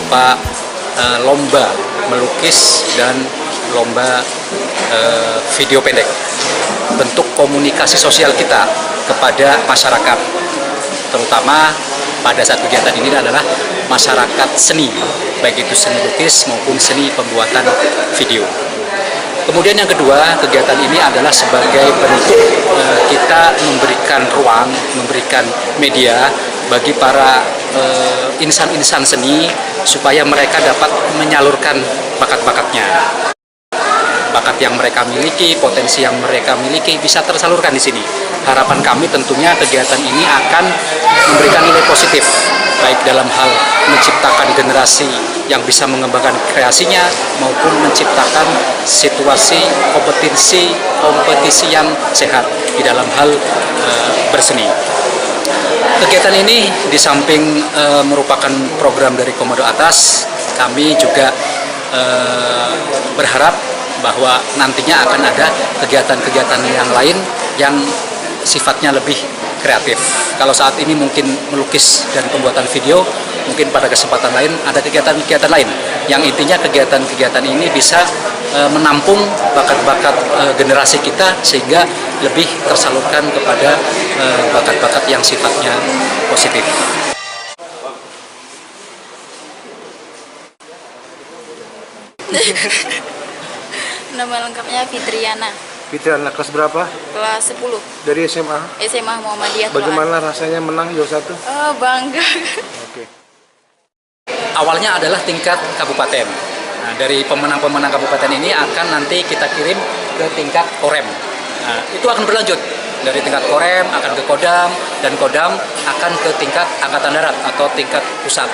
berupa lomba melukis dan lomba video pendek. Bentuk komunikasi sosial kita kepada masyarakat, terutama pada saat kegiatan ini adalah masyarakat seni, baik itu seni lukis maupun seni pembuatan video. Kemudian yang kedua, kegiatan ini adalah sebagai bentuk kita memberikan ruang, memberikan media bagi para insan-insan seni supaya mereka dapat menyalurkan bakat-bakatnya. Bakat yang mereka miliki, potensi yang mereka miliki bisa tersalurkan di sini. Harapan kami tentunya kegiatan ini akan memberikan nilai positif, baik dalam hal menciptakan generasi yang bisa mengembangkan kreasinya maupun menciptakan situasi kompetisi yang sehat di dalam hal berseni. Kegiatan ini di samping merupakan program dari Komodo Atas, kami juga berharap bahwa nantinya akan ada kegiatan-kegiatan yang lain yang sifatnya lebih kreatif. Kalau saat ini mungkin melukis dan pembuatan video, mungkin pada kesempatan lain ada kegiatan-kegiatan lain yang intinya kegiatan-kegiatan ini bisa menampung bakat-bakat generasi kita sehingga lebih tersalurkan kepada bakat-bakat yang sifatnya positif. Nama lengkapnya Fitriana. Fitriana, kelas berapa? Kelas 10. Dari SMA? SMA Muhammadiyah. Bagaimana rasanya menang juara 1? Oh, bangga. Oke. Awalnya adalah tingkat kabupaten. Nah, dari pemenang-pemenang kabupaten ini akan nanti kita kirim ke tingkat Korem. Nah, itu akan berlanjut. Dari tingkat Korem akan ke Kodam, dan Kodam akan ke tingkat Angkatan Darat atau tingkat pusat.